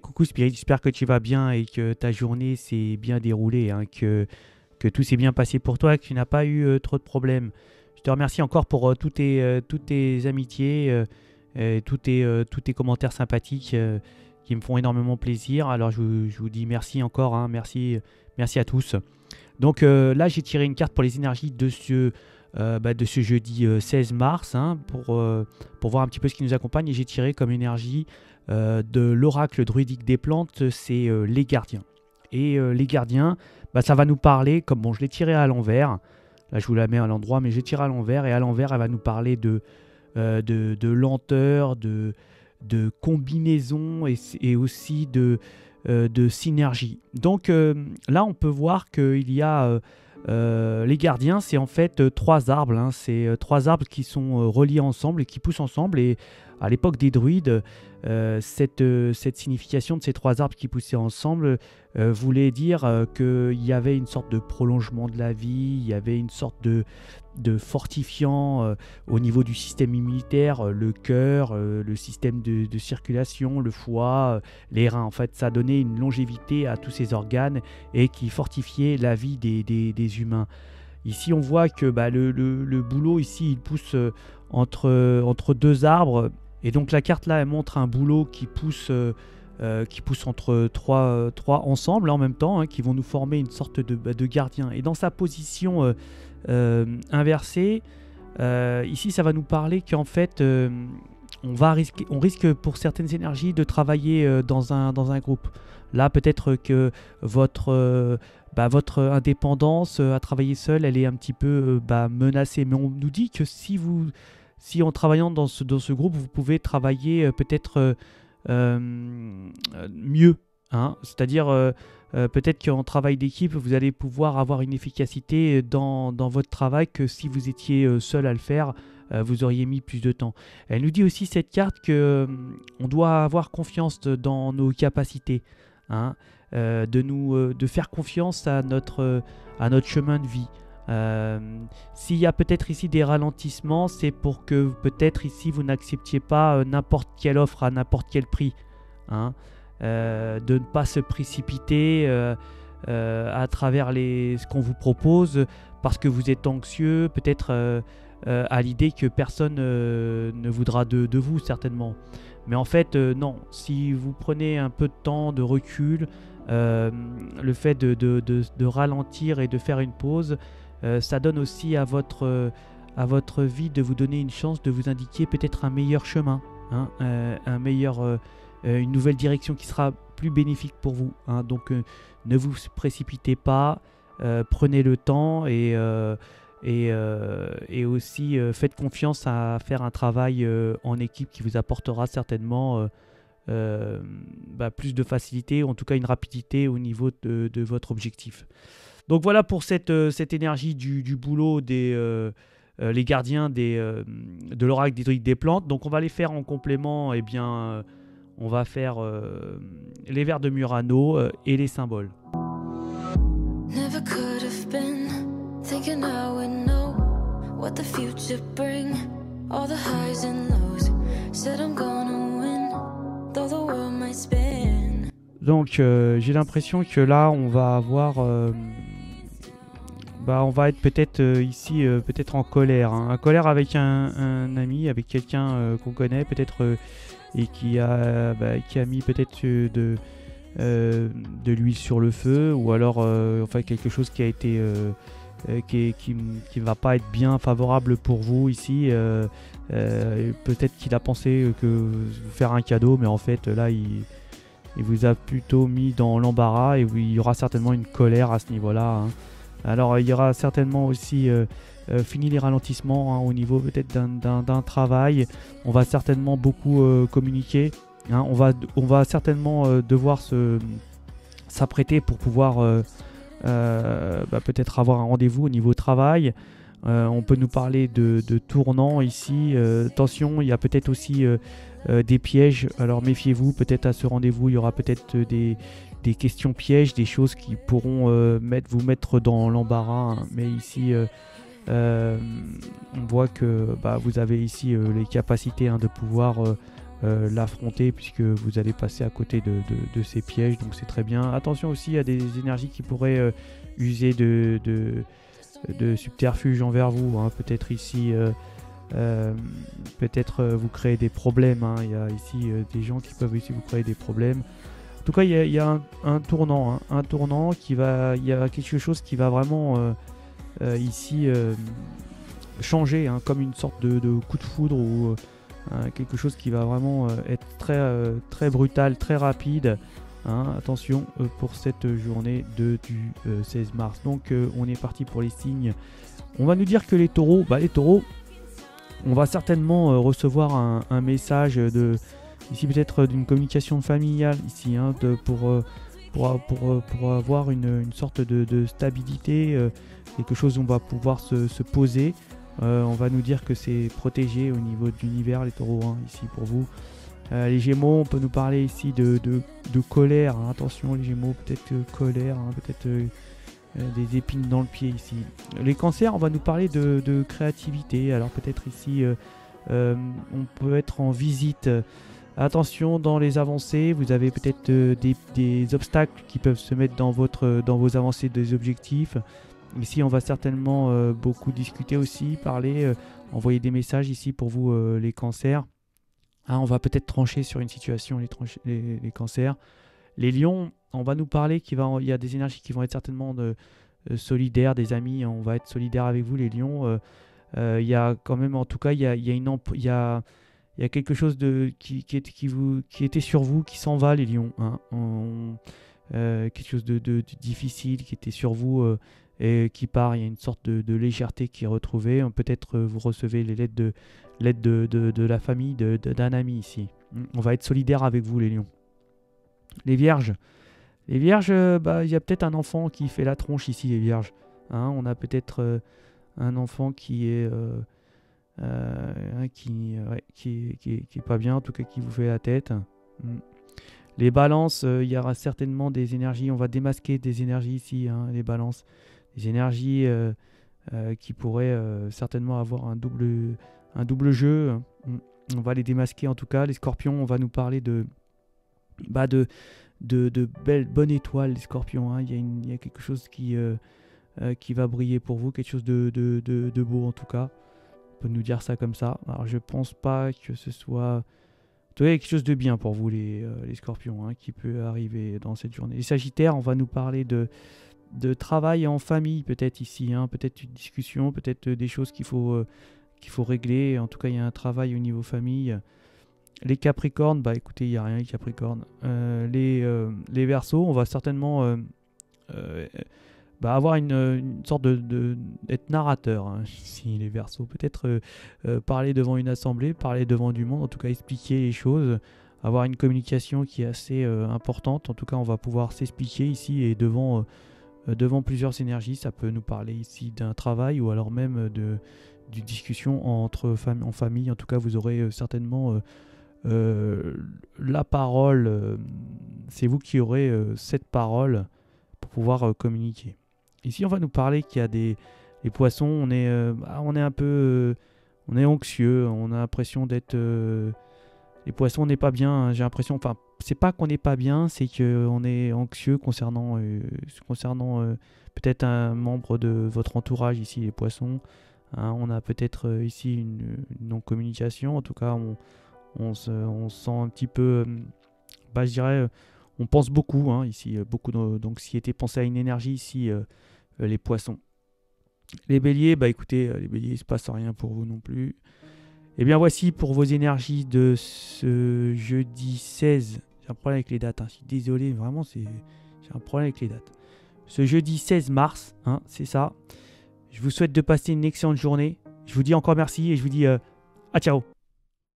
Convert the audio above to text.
Coucou Spirit, j'espère que tu vas bien et que ta journée s'est bien déroulée, hein, que tout s'est bien passé pour toi, que tu n'as pas eu trop de problèmes. Je te remercie encore pour toutes tes amitiés, tous tes commentaires sympathiques qui me font énormément plaisir. Alors je vous dis merci encore, hein, merci à tous. Donc là j'ai tiré une carte pour les énergies de ce jeudi 16 mars, hein, pour voir un petit peu ce qui nous accompagne, et j'ai tiré comme énergie de l'oracle druidique des plantes, c'est les gardiens. Et les gardiens, ça va nous parler, comme bon, je l'ai tiré à l'envers, là je vous la mets à l'endroit, mais j'ai tiré à l'envers, et à l'envers elle va nous parler de lenteur, de combinaison et aussi de synergie. Donc là on peut voir qu'il y a les gardiens, c'est en fait trois arbres, hein, c'est trois arbres qui sont reliés ensemble et qui poussent ensemble. Et à l'époque des druides, cette signification de ces trois arbres qui poussaient ensemble voulait dire qu'il y avait une sorte de prolongement de la vie, il y avait une sorte de fortifiant au niveau du système immunitaire, le cœur, le système de circulation, le foie, les reins. En fait, ça donnait une longévité à tous ces organes et qui fortifiait la vie des humains. Ici, on voit que le bouleau, ici, il pousse entre deux arbres. Et donc la carte là, elle montre un bouleau qui pousse entre trois ensemble en même temps, hein, qui vont nous former une sorte de gardien. Et dans sa position inversée, ici ça va nous parler qu'en fait on risque pour certaines énergies de travailler dans un groupe. Là peut-être que votre indépendance à travailler seul, elle est un petit peu menacée. Mais on nous dit que si en travaillant dans ce groupe, vous pouvez travailler peut-être mieux. Hein. C'est-à-dire, peut-être qu'en travail d'équipe, vous allez pouvoir avoir une efficacité dans votre travail que si vous étiez seul à le faire, vous auriez mis plus de temps. Elle nous dit aussi, cette carte, que on doit avoir confiance dans nos capacités. Hein, de faire confiance à notre chemin de vie. S'il y a peut-être ici des ralentissements, c'est pour que peut-être ici vous n'acceptiez pas n'importe quelle offre à n'importe quel prix. Hein, de ne pas se précipiter à travers ce qu'on vous propose parce que vous êtes anxieux, peut-être à l'idée que personne ne voudra de vous certainement. Mais en fait, non, si vous prenez un peu de temps de recul, le fait de ralentir et de faire une pause, ça donne aussi à votre vie de vous donner une chance de vous indiquer peut-être un meilleur chemin, hein, une nouvelle direction qui sera plus bénéfique pour vous. Hein. Donc ne vous précipitez pas, prenez le temps et aussi faites confiance à faire un travail en équipe qui vous apportera certainement plus de facilité, en tout cas une rapidité au niveau de votre objectif. Donc voilà pour cette énergie du boulot les gardiens de l'oracle des druides des plantes. Donc on va les faire en complément, on va faire les vers de Murano et les symboles. Never could have been thinking I would know what the future bring, all the highs and lows, said I'm gonna win, though the world might spin. Donc j'ai l'impression que là on va avoir on va être peut-être ici peut-être en colère, hein. En colère avec un ami, avec quelqu'un qu'on connaît peut-être et qui a mis peut-être de l'huile sur le feu, ou alors quelque chose qui a été qui ne va pas être bien favorable pour vous ici. Peut-être qu'il a pensé que vous faire un cadeau, mais en fait là il vous a plutôt mis dans l'embarras, et il y aura certainement une colère à ce niveau-là. Hein. Alors il y aura certainement aussi fini les ralentissements, hein, au niveau peut-être d'un travail. On va certainement beaucoup communiquer. Hein. On va certainement devoir s'apprêter pour pouvoir peut-être avoir un rendez-vous au niveau travail. On peut nous parler de tournant ici. Attention, il y a peut-être aussi des pièges. Alors méfiez-vous, peut-être à ce rendez-vous, il y aura peut-être des questions pièges, des choses qui pourront vous mettre dans l'embarras. Hein. Mais ici, on voit que vous avez ici les capacités, hein, de pouvoir l'affronter, puisque vous allez passer à côté de ces pièges, donc c'est très bien. Attention aussi à des énergies qui pourraient user de subterfuge envers vous, hein. Peut-être ici vous créer des problèmes, hein. Il y a ici des gens qui peuvent ici vous créer des problèmes. En tout cas, il y a un tournant, hein. Un tournant il y a quelque chose qui va vraiment ici changer, hein, comme une sorte de coup de foudre, ou quelque chose qui va vraiment être très brutal, très rapide, hein. Attention pour cette journée du 16 mars. Donc on est parti pour les signes. On va nous dire que les taureaux, on va certainement recevoir un message ici, peut-être d'une communication familiale ici, hein, pour avoir une sorte de stabilité, quelque chose où on va pouvoir se poser. On va nous dire que c'est protégé au niveau de l'univers, les taureaux, hein, ici pour vous. Les gémeaux, on peut nous parler ici de colère, hein. Attention les gémeaux, peut-être colère, hein, peut-être des épines dans le pied ici. Les cancers, on va nous parler de créativité. Alors peut-être ici on peut être en visite. Attention dans les avancées, vous avez peut-être des obstacles qui peuvent se mettre dans vos avancées des objectifs. Ici on va certainement beaucoup discuter aussi, parler, envoyer des messages ici pour vous les cancers. Hein, on va peut-être trancher sur une situation, les cancers. Les lions, on va nous parler il y a des énergies qui vont être certainement solidaires, des amis, on va être solidaires avec vous les lions. Il y a quand même, en tout cas, il y a quelque chose qui était sur vous, qui s'en va les lions, hein. Quelque chose de difficile qui était sur vous et qui part. Il y a une sorte de légèreté qui est retrouvée. Peut-être vous recevez les lettres de la famille, d'un ami ici. On va être solidaire avec vous les lions. Les vierges, il y a peut-être un enfant qui fait la tronche ici, les vierges, hein. On a peut-être un enfant qui est qui est pas bien, en tout cas qui vous fait la tête. Les balances, il y aura certainement des énergies, on va démasquer des énergies ici, hein, les balances, des énergies qui pourraient certainement avoir un double jeu. On va les démasquer en tout cas. Les scorpions, on va nous parler de belles bonnes étoiles, les scorpions, hein. Il y a quelque chose qui va briller pour vous, quelque chose de beau en tout cas. On peut nous dire ça comme ça. Alors je pense pas que ce soit quelque chose de bien pour vous les scorpions, hein, qui peut arriver dans cette journée. Les sagittaires, on va nous parler de travail en famille peut-être ici, hein. Peut-être une discussion, peut-être des choses qu'il faut régler. En tout cas il y a un travail au niveau famille. Les capricornes, écoutez, il n'y a rien les capricornes. Les verseaux, on va certainement avoir une sorte d'être narrateur, hein, ici les verseaux. Peut-être parler devant une assemblée, parler devant du monde, en tout cas expliquer les choses, avoir une communication qui est assez importante. En tout cas on va pouvoir s'expliquer ici et devant plusieurs énergies. Ça peut nous parler ici d'un travail ou alors même d'une discussion en famille. En tout cas vous aurez certainement la parole, c'est vous qui aurez cette parole pour pouvoir communiquer. Ici on va nous parler qu'il y a les poissons, on est un peu on est anxieux, on a l'impression d'être les poissons, on n'est pas bien, hein. J'ai l'impression, enfin c'est pas qu'on n'est pas bien, c'est qu'on est anxieux concernant peut-être un membre de votre entourage ici les poissons, hein. On a peut-être ici une non-communication, en tout cas on se sent un petit peu, je dirais, on pense beaucoup, hein, ici, beaucoup d'anxiété. Pensez à une énergie ici, les poissons. Les béliers, écoutez, les béliers, il ne se passe rien pour vous non plus. Et bien voici pour vos énergies de ce jeudi 16. J'ai un problème avec les dates, hein. Je suis désolé, vraiment, j'ai un problème avec les dates. Ce jeudi 16 mars, hein, c'est ça. Je vous souhaite de passer une excellente journée. Je vous dis encore merci et je vous dis à ciao.